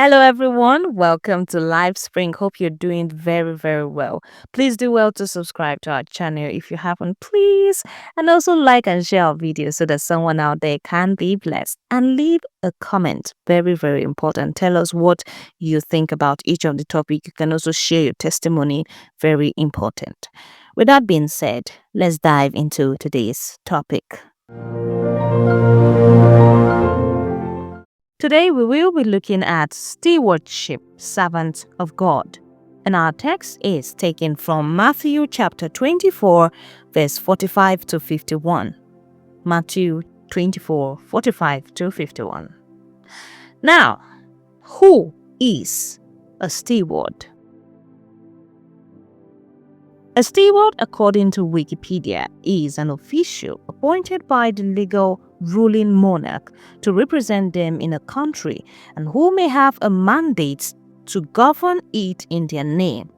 Hello, everyone. Welcome to Live Spring. Hope you're doing very, very well. Please do well to subscribe to our channel if you haven't, please. And also like and share our video so that someone out there can be blessed. And leave a comment. Very, very important. Tell us what you think about each of the topic. You can also share your testimony. Very important. With that being said, let's dive into today's topic. Today we will be looking at stewardship, servant of God. And our text is taken from Matthew chapter 24, verse 45 to 51. Matthew 24, 45 to 51. Now, who is a steward? A steward, according to Wikipedia, is an official appointed by the legal ruling monarch to represent them in a country and who may have a mandate to govern it in their name.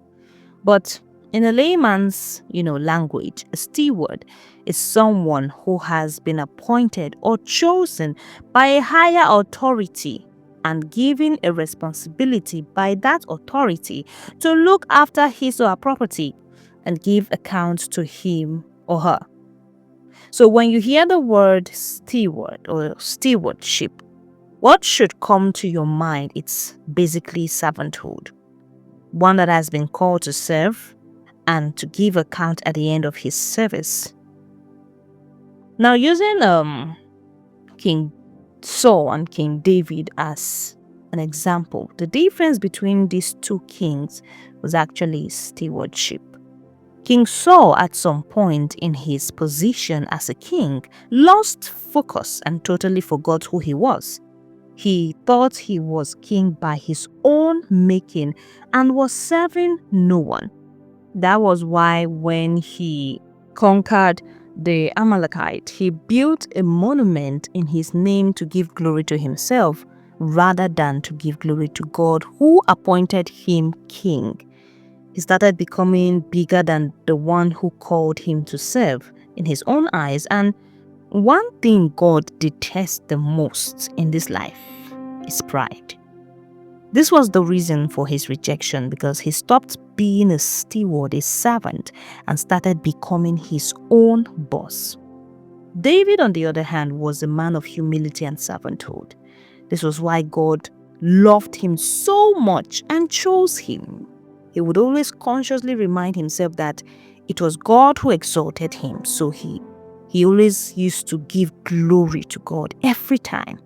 But in a layman's, language, a steward is someone who has been appointed or chosen by a higher authority and given a responsibility by that authority to look after his or her property and give account to him or her. So when you hear the word steward or stewardship, what should come to your mind? It's basically servanthood. One that has been called to serve and to give account at the end of his service. Now, using King Saul and King David as an example, the difference between these two kings was actually stewardship. King Saul, at some point in his position as a king, lost focus and totally forgot who he was. He thought he was king by his own making and was serving no one. That was why when he conquered the Amalekite, he built a monument in his name to give glory to himself rather than to give glory to God who appointed him king. He started becoming bigger than the one who called him to serve in his own eyes. And one thing God detests the most in this life is pride. This was the reason for his rejection, because he stopped being a steward, a servant, and started becoming his own boss. David, on the other hand, was a man of humility and servanthood. This was why God loved him so much and chose him. He would always consciously remind himself that it was God who exalted him. So he always used to give glory to God every time.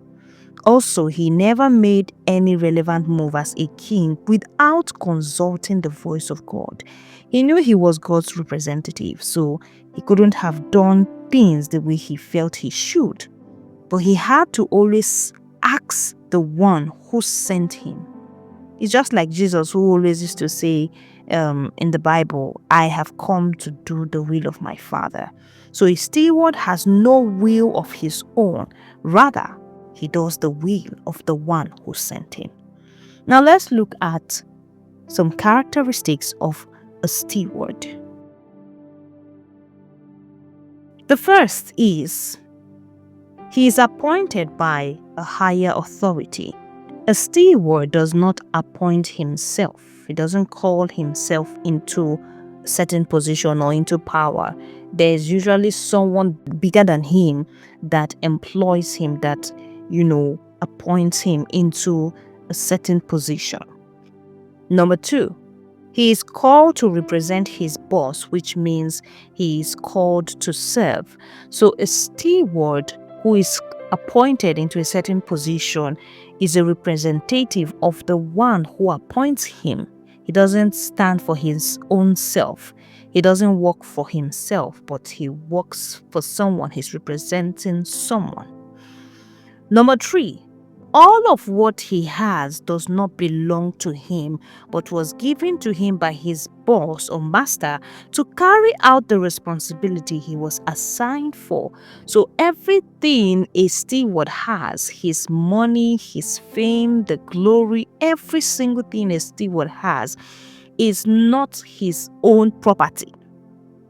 Also, he never made any relevant move as a king without consulting the voice of God. He knew he was God's representative, so he couldn't have done things the way he felt he should. But he had to always ask the one who sent him. It's just like Jesus, who always used to say in the Bible, I have come to do the will of my Father. So a steward has no will of his own. Rather, he does the will of the one who sent him. Now let's look at some characteristics of a steward. The first is he is appointed by a higher authority. A steward does not appoint himself. He doesn't call himself into a certain position or into power. There is usually someone bigger than him that employs him, that, appoints him into a certain position. Number two, he is called to represent his boss, which means he is called to serve. So a steward who is appointed into a certain position is a representative of the one who appoints him. He doesn't stand for his own self. He doesn't work for himself, but he works for someone. He's representing someone. Number three, all of what he has does not belong to him, but was given to him by his boss or master to carry out the responsibility he was assigned for. So everything a steward has, his money, his fame, the glory, every single thing a steward has is not his own property.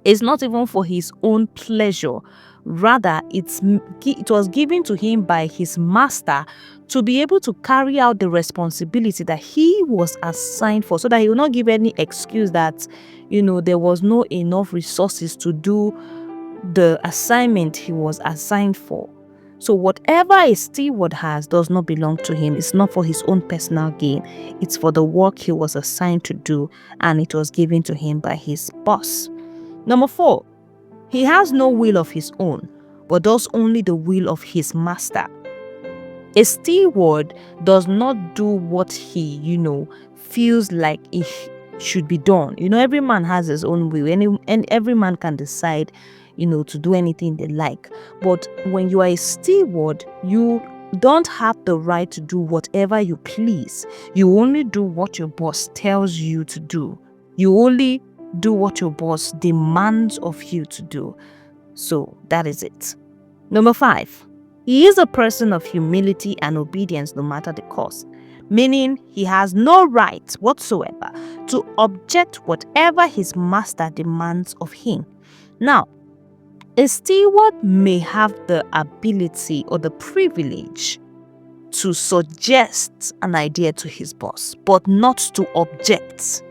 It's not even for his own pleasure. Rather, it was given to him by his master to be able to carry out the responsibility that he was assigned for, so that he will not give any excuse that, there was no enough resources to do the assignment he was assigned for. So whatever a steward has does not belong to him. It's not for his own personal gain. It's for the work he was assigned to do, and it was given to him by his boss. Number 4, he has no will of his own, but does only the will of his master. A steward does not do what he, feels like it should be done. Every man has his own will, and every man can decide, to do anything they like. But when you are a steward, you don't have the right to do whatever you please. You only do what your boss tells you to do. You only do what your boss demands of you to do. So that is it. Number 5, he is a person of humility and obedience no matter the cost, meaning he has no right whatsoever to object whatever his master demands of him. Now, a steward may have the ability or the privilege to suggest an idea to his boss, but not to object.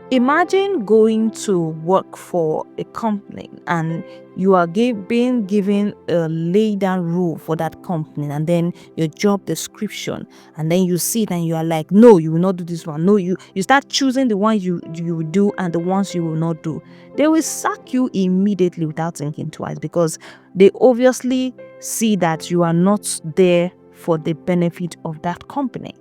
Imagine going to work for a company and you are being given a laid down rule for that company, and then your job description, and then you see it and you are like, no, you will not do this one. No, you start choosing the one you will do and the ones you will not do. They will sack you immediately without thinking twice, because they obviously see that you are not there for the benefit of that company.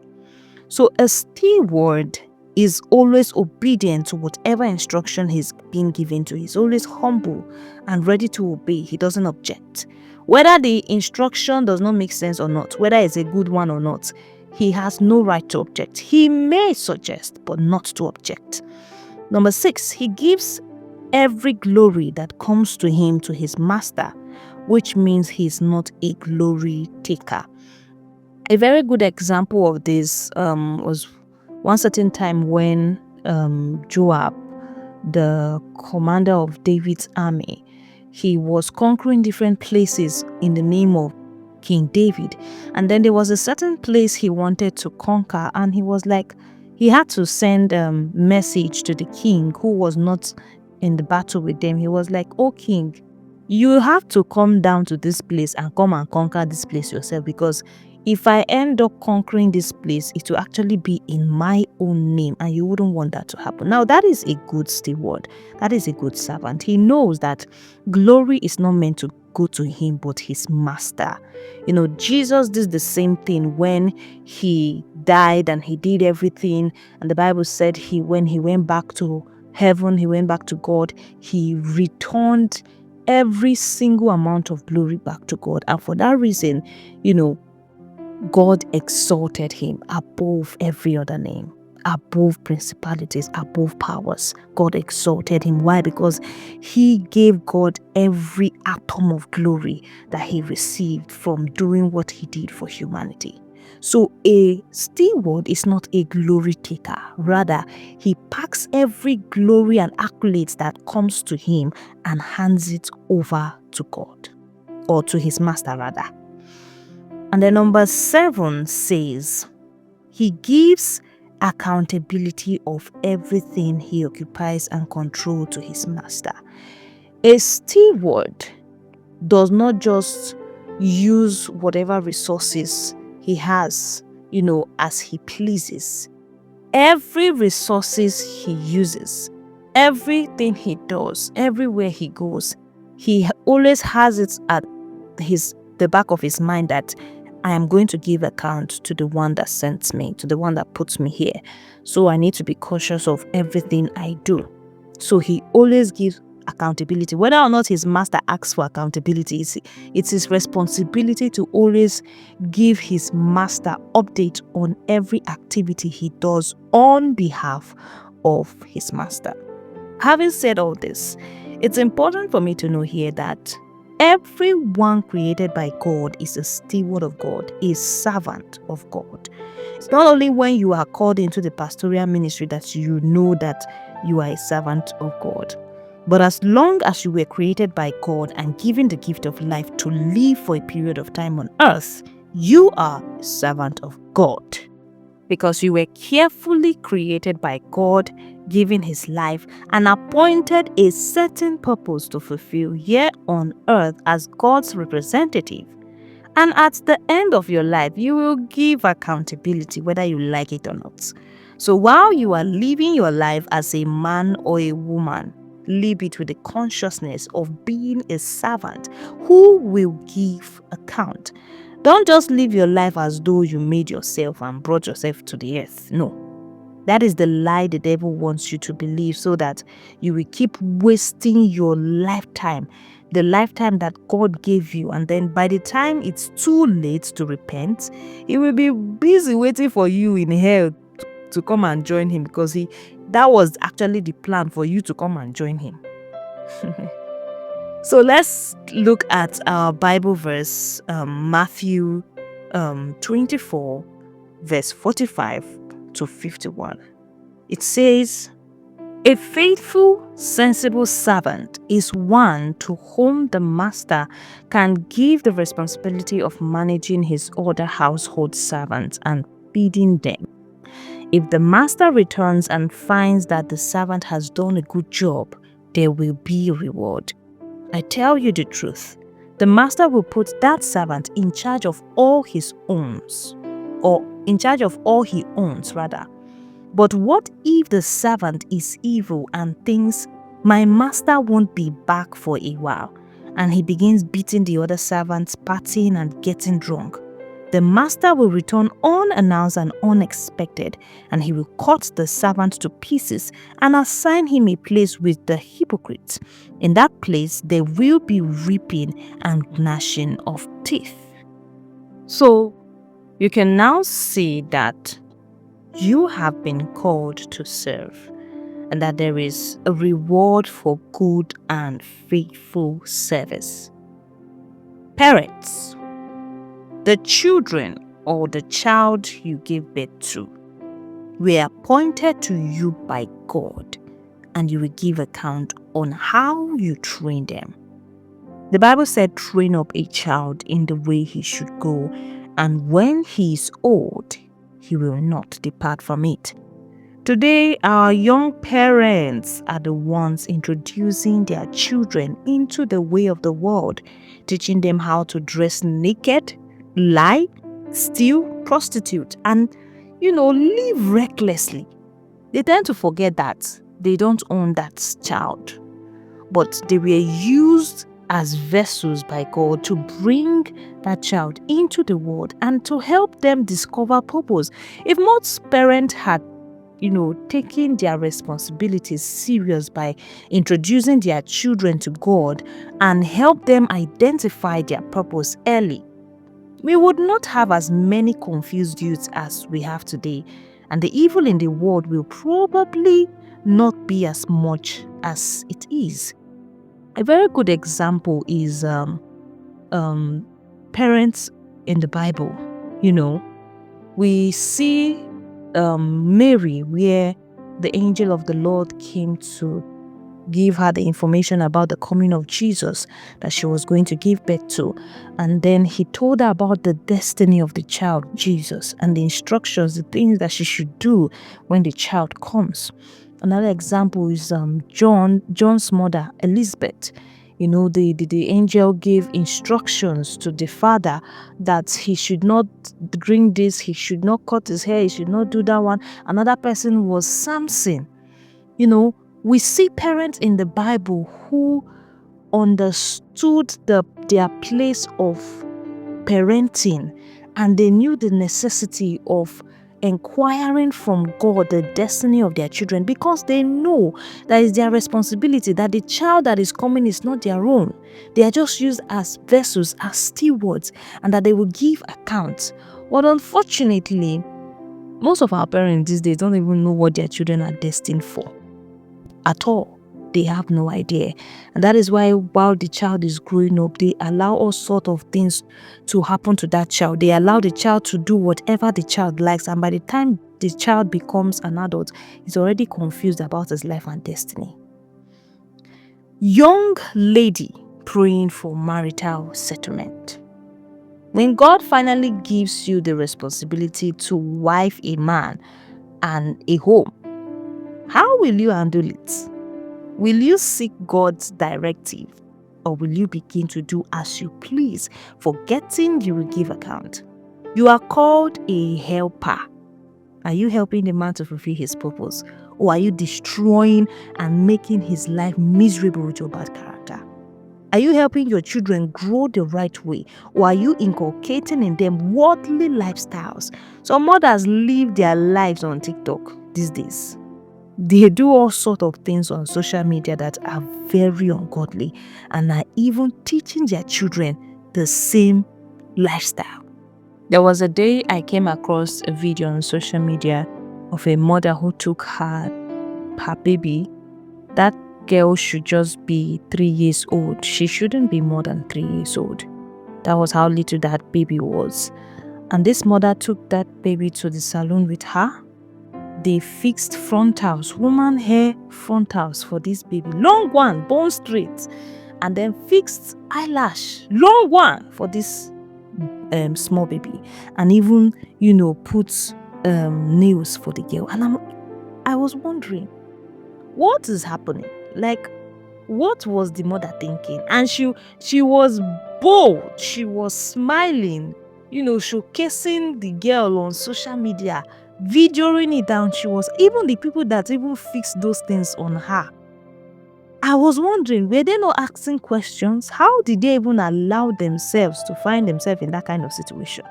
So a steward is always obedient to whatever instruction he's being given to. He's always humble and ready to obey. He doesn't object. Whether the instruction does not make sense or not, whether it's a good one or not, he has no right to object. He may suggest, but not to object. Number 6, he gives every glory that comes to him to his master, which means he's not a glory taker. A very good example of this was one certain time when Joab, the commander of David's army, he was conquering different places in the name of King David. And then there was a certain place he wanted to conquer, and he had to send a message to the king who was not in the battle with them. He was like, "Oh king, you have to come down to this place and come and conquer this place yourself, because if I end up conquering this place, it will actually be in my own name, and you wouldn't want that to happen." Now, that is a good steward. That is a good servant. He knows that glory is not meant to go to him, but his master. Jesus did the same thing when he died and he did everything. And the Bible said when he went back to heaven, he went back to God, he returned every single amount of glory back to God. And for that reason, God exalted him above every other name, above principalities, above powers. God exalted him. Why? Because he gave God every atom of glory that he received from doing what he did for humanity. So a steward is not a glory taker. Rather, he packs every glory and accolades that comes to him and hands it over to God, or to his master rather. And then number 7 says, he gives accountability of everything he occupies and control to his master. A steward does not just use whatever resources he has, as he pleases. Every resources he uses, everything he does, everywhere he goes, he always has it at the back of his mind that I am going to give account to the one that sent me, to the one that puts me here. So I need to be cautious of everything I do. So he always gives accountability. Whether or not his master asks for accountability, it's his responsibility to always give his master update on every activity he does on behalf of his master. Having said all this, it's important for me to know here that everyone created by God is a steward of God, a servant of God. It's not only when you are called into the pastoral ministry that you know that you are a servant of God. But as long as you were created by God and given the gift of life to live for a period of time on earth, you are a servant of God. Because you were carefully created by God, given His life, and appointed a certain purpose to fulfill here on earth as God's representative. And at the end of your life, you will give accountability whether you like it or not. So while you are living your life as a man or a woman, live it with the consciousness of being a servant who will give account. Don't just live your life as though you made yourself and brought yourself to the earth. No. That is the lie the devil wants you to believe, so that you will keep wasting your lifetime, the lifetime that God gave you. And then by the time it's too late to repent, He will be busy waiting for you in hell to come and join Him, because that was actually the plan, for you to come and join Him. So let's look at our Bible verse, Matthew 24, verse 45 to 51. It says, "A faithful, sensible servant is one to whom the master can give the responsibility of managing his other household servants and feeding them. If the master returns and finds that the servant has done a good job, there will be a reward. I tell you the truth, the master will put that servant in charge of all his owns, or in charge of all he owns, rather. But what if the servant is evil and thinks, my master won't be back for a while, and he begins beating the other servants, partying and getting drunk? The master will return unannounced and unexpected, and he will cut the servant to pieces and assign him a place with the hypocrites. In that place, there will be weeping and gnashing of teeth." So, you can now see that you have been called to serve, and that there is a reward for good and faithful service. Parents, the children or the child you give birth to were appointed to you by God, and you will give account on how you train them. The Bible said, train up a child in the way he should go, and when he is old, he will not depart from it. Today, our young parents are the ones introducing their children into the way of the world, teaching them how to dress naked, lie, steal, prostitute, and, live recklessly. They tend to forget that they don't own that child, but they were used as vessels by God to bring that child into the world and to help them discover purpose. If most parents had taking their responsibilities serious by introducing their children to God and help them identify their purpose early, we would not have as many confused youths as we have today, and the evil in the world will probably not be as much as it is. A very good example is parents in the Bible. We see Mary, where the angel of the Lord came to give her the information about the coming of Jesus that she was going to give birth to. And then he told her about the destiny of the child, Jesus, and the instructions, the things that she should do when the child comes. Another example is John's mother, Elizabeth. The angel gave instructions to the father that he should not drink this, he should not cut his hair, he should not do that one. Another person was Samson. We see parents in the Bible who understood their place of parenting, and they knew the necessity of inquiring from God the destiny of their children, because they know that it's their responsibility, that the child that is coming is not their own. They are just used as vessels, as stewards, and that they will give accounts. But unfortunately, most of our parents these days don't even know what their children are destined for at all. They have no idea. And that is why while the child is growing up, they allow all sorts of things to happen to that child. They allow the child to do whatever the child likes. And by the time the child becomes an adult, he's already confused about his life and destiny. Young lady praying for marital settlement. When God finally gives you the responsibility to wife a man and a home, how will you handle it? Will you seek God's directive, or will you begin to do as you please, forgetting you will give account? You are called a helper. Are you helping the man to fulfill his purpose, or are you destroying and making his life miserable with your bad character? Are you helping your children grow the right way, or are you inculcating in them worldly lifestyles? Some mothers live their lives on TikTok these days. They do all sorts of things on social media that are very ungodly and are even teaching their children the same lifestyle. There was a day I came across a video on social media of a mother who took her baby. That girl should just be 3 years old. She shouldn't be more than 3 years old. That was how little that baby was. And this mother took that baby to the salon with her. They fixed frontals, woman hair frontals for this baby. Long one, bone straight. And then fixed eyelash, long one for this small baby. And even, put nails for the girl. And I was wondering, what is happening? Like, what was the mother thinking? And she was bold. She was smiling, showcasing the girl on social media, videoing it down. She was, even the people that even fixed those things on her, I was wondering, were they not asking questions? How did they even allow themselves to find themselves in that kind of situation?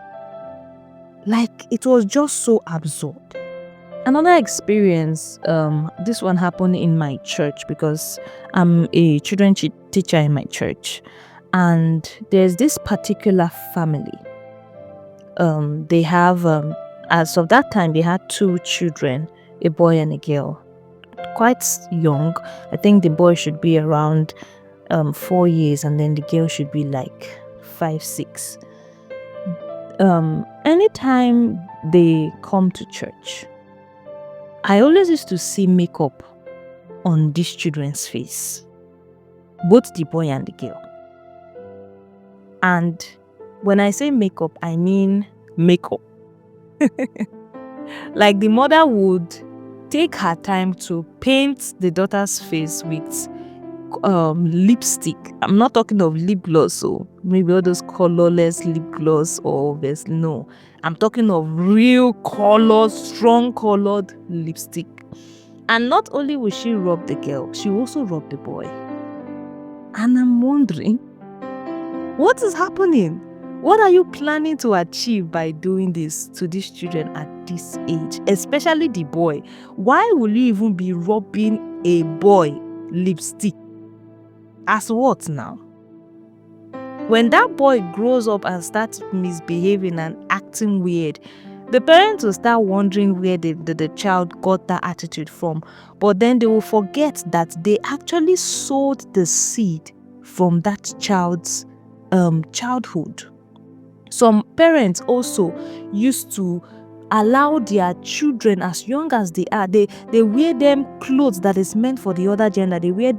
Like, it was just so absurd. Another experience, this one happened in my church because I'm a children teacher in my church. And there's this particular family. They have, as of that time, they had 2 children, a boy and a girl. Quite young. I think the boy should be around 4 years, and then the girl should be like 5, 6. Anytime they come to church, I always used to see makeup on these children's face, both the boy and the girl. And when I say makeup, I mean makeup. Like, the mother would take her time to paint the daughter's face with lipstick. I'm not talking of lip gloss, so maybe all those colorless lip gloss or this. No, I'm talking of real colored, strong colored lipstick. And not only will she rub the girl, she also rub the boy. And I'm wondering, what is happening? What are you planning to achieve by doing this to these children at this age, especially the boy? Why will you even be rubbing a boy lipstick? As what now? When that boy grows up and starts misbehaving and acting weird, the parents will start wondering where the child got that attitude from. But then they will forget that they actually sowed the seed from that child's childhood. Some parents also used to allow their children, as young as they are, they wear them clothes that is meant for the other gender. They wear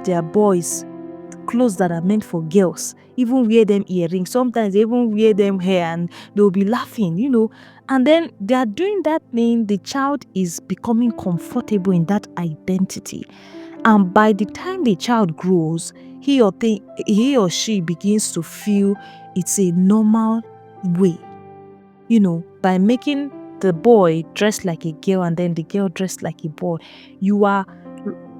their boys clothes that are meant for girls, even wear them earrings. Sometimes they even wear them hair, and they'll be laughing, and then they are doing that thing. The child is becoming comfortable in that identity, and by the time the child grows, he or she begins to feel it's a normal way, by making the boy dress like a girl and then the girl dress like a boy. You are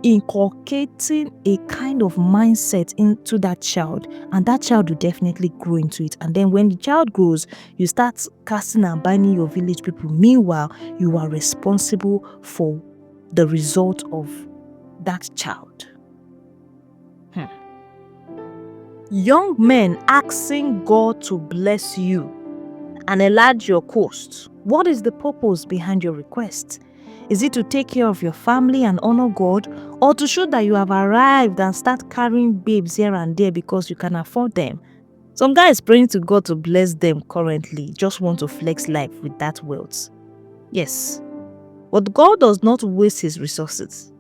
inculcating a kind of mindset into that child, and that child will definitely grow into it. And then when the child grows, you start casting and binding your village people. Meanwhile, you are responsible for the result of that child. Young men asking God to bless you and enlarge your coast. What is the purpose behind your request? Is it to take care of your family and honor God, or to show that you have arrived and start carrying babes here and there because you can afford them? Some guys praying to God to bless them currently just want to flex life with that wealth. Yes, but God does not waste his resources.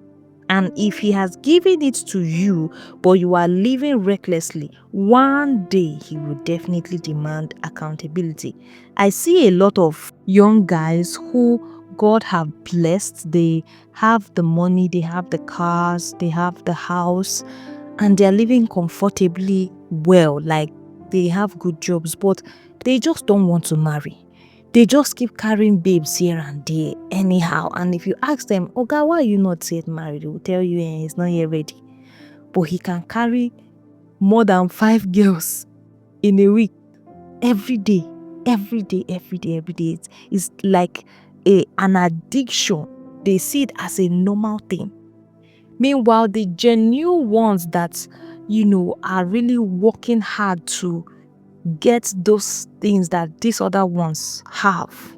And if he has given it to you, but you are living recklessly, one day he will definitely demand accountability. I see a lot of young guys who God have blessed. They have the money, they have the cars, they have the house, and they're living comfortably well. Like they have good jobs, but they just don't want to marry. They just keep carrying babes here and there anyhow. And if you ask them, oh God, why are you not yet married? They will tell you he's not yet ready. But he can carry more than 5 girls in a week, every day, every day, every day, every day. It's like an addiction. They see it as a normal thing. Meanwhile, the genuine ones that, are really working hard to get those things that these other ones have,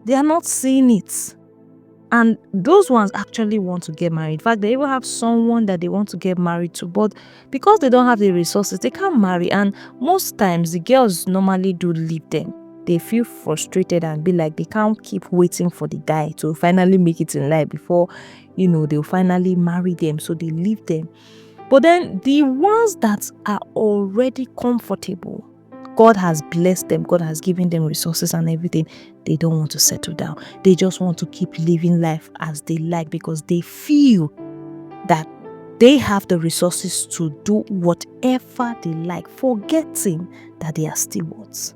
they are not seeing it. And those ones actually want to get married. In fact, they even have someone that they want to get married to, but because they don't have the resources, they can't marry. And most times, the girls normally do leave them. They feel frustrated and be like they can't keep waiting for the guy to finally make it in life before, they'll finally marry them. So they leave them. But then the ones that are already comfortable, God has blessed them, God has given them resources and everything. They don't want to settle down. They just want to keep living life as they like because they feel that they have the resources to do whatever they like, forgetting that they are stewards.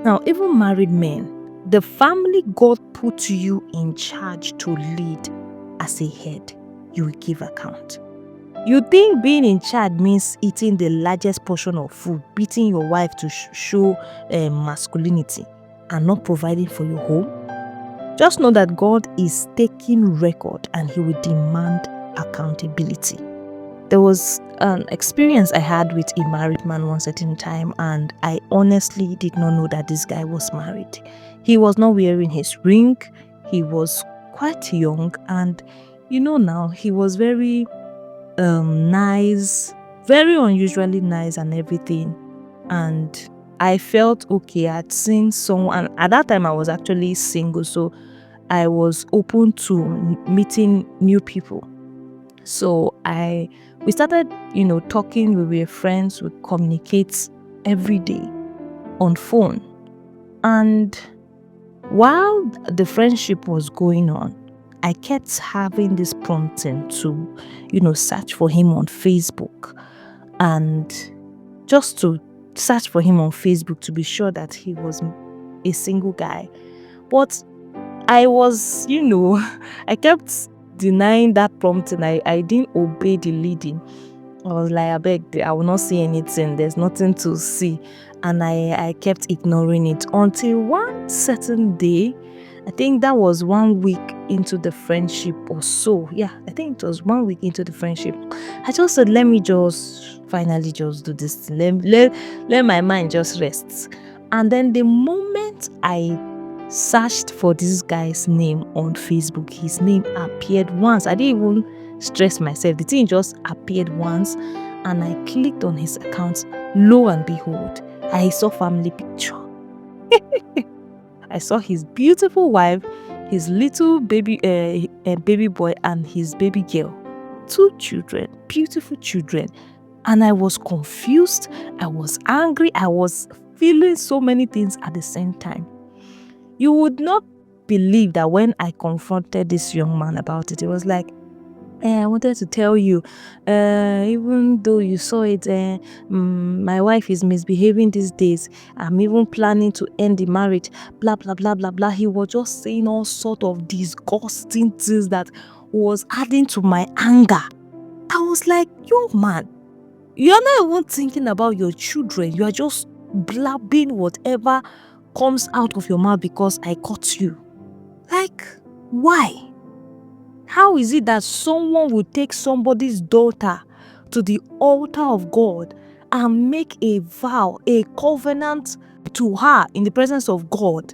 Now, even married men, the family God put you in charge to lead as a head, you will give account. You think being in charge means eating the largest portion of food, beating your wife to show masculinity, and not providing for your home? Just know that God is taking record and he will demand accountability. There was an experience I had with a married man one certain time, and I honestly did not know that this guy was married. He was not wearing his ring. He was quite young, and now he was very nice, very unusually nice and everything. And I felt okay. I'd seen someone, and at that time I was actually single, so I was open to meeting new people. So we started, talking. We were friends. We communicate every day on phone. And while the friendship was going on, I kept having this prompting to, search for him on Facebook, and just to search for him on Facebook to be sure that he was a single guy. But I was, I kept denying that prompting. I didn't obey the leading. I was like, I beg, I will not see anything. There's nothing to see. And I kept ignoring it until one certain day, I think that was 1 week into the friendship or so. Yeah, I think it was 1 week into the friendship. I just said, let me just finally just do this thing. Let my mind just rest. And then the moment I searched for this guy's name on Facebook, his name appeared once. I didn't even stress myself. The thing just appeared once, and I clicked on his account. Lo and behold, I saw family picture. I saw his beautiful wife, his little baby boy, and his baby girl. 2 children, beautiful children. And I was confused. I was angry. I was feeling so many things at the same time. You would not believe that when I confronted this young man about it, it was like, I wanted to tell you, even though you saw it, my wife is misbehaving these days. I'm even planning to end the marriage, blah, blah, blah, blah, blah. He was just saying all sort of disgusting things that was adding to my anger. I was like, yo, man, you're not even thinking about your children. You are just blabbing whatever comes out of your mouth because I caught you. Like, why? How is it that someone will take somebody's daughter to the altar of God and make a vow, a covenant to her in the presence of God,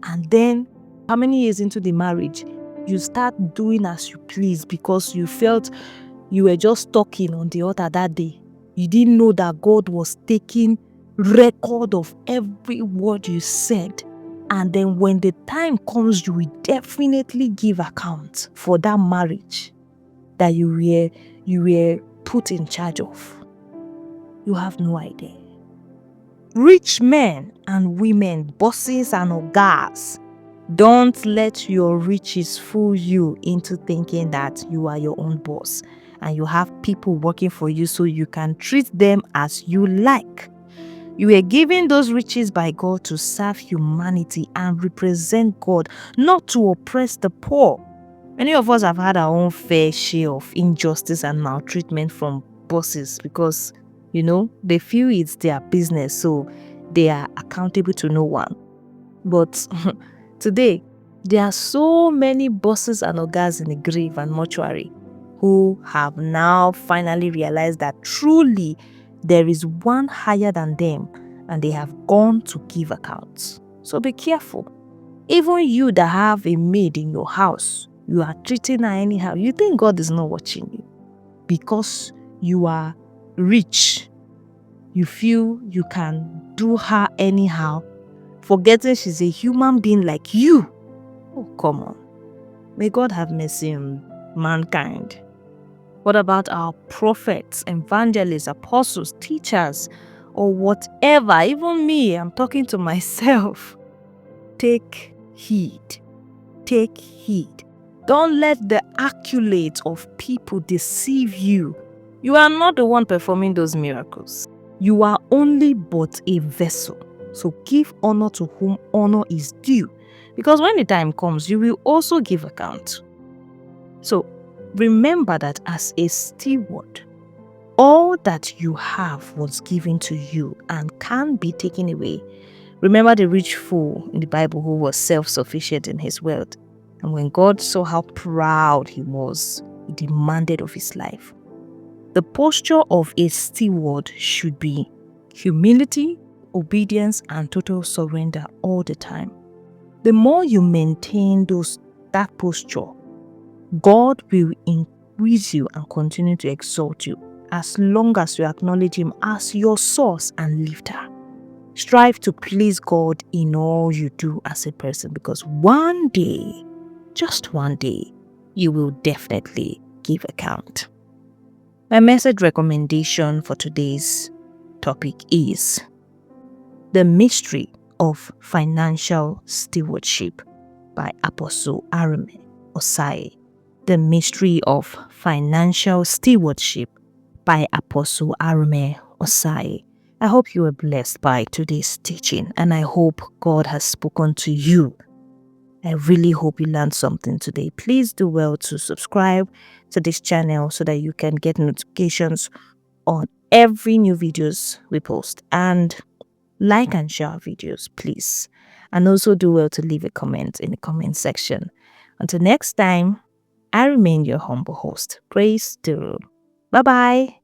and then how many years into the marriage, you start doing as you please because you felt you were just talking on the altar that day? You didn't know that God was taking record of every word you said. And then when the time comes, you will definitely give account for that marriage. that you were put in charge of? You have no idea. Rich men and women, bosses and ogas, don't let your riches fool you into thinking that you are your own boss and you have people working for you so you can treat them as you like. You were given those riches by God to serve humanity and represent God, not to oppress the poor. Many of us have had our own fair share of injustice and maltreatment from bosses because, they feel it's their business, so they are accountable to no one. But today, there are so many bosses and ogas in the grave and mortuary who have now finally realized that truly there is one higher than them and they have gone to give accounts. So be careful. Even you that have a maid in your house, you are treating her anyhow. You think God is not watching you because you are rich. You feel you can do her anyhow, forgetting she's a human being like you. Oh, come on. May God have mercy on mankind. What about our prophets, evangelists, apostles, teachers, or whatever? Even me, I'm talking to myself. Take heed. Take heed. Don't let the accolades of people deceive you. You are not the one performing those miracles. You are only but a vessel. So give honor to whom honor is due. Because when the time comes, you will also give account. So remember that as a steward, all that you have was given to you and can't be taken away. Remember the rich fool in the Bible who was self-sufficient in his wealth. And when God saw how proud he was, he demanded of his life. The posture of a steward should be humility, obedience, and total surrender all the time. The more you maintain that posture, God will increase you and continue to exalt you as long as you acknowledge Him as your source and lifter. Strive to please God in all you do as a person, because one day, just one day, you will definitely give account. My message recommendation for today's topic is The Mystery of Financial Stewardship by Apostle Arome Osai. The Mystery of Financial Stewardship by Apostle Arome Osai. I hope you were blessed by today's teaching, and I hope God has spoken to you. I really hope you learned something today. Please do well to subscribe to this channel so that you can get notifications on every new videos we post, and like and share our videos, please. And also do well to leave a comment in the comment section. Until next time, I remain your humble host, Grace Duru. Bye-bye.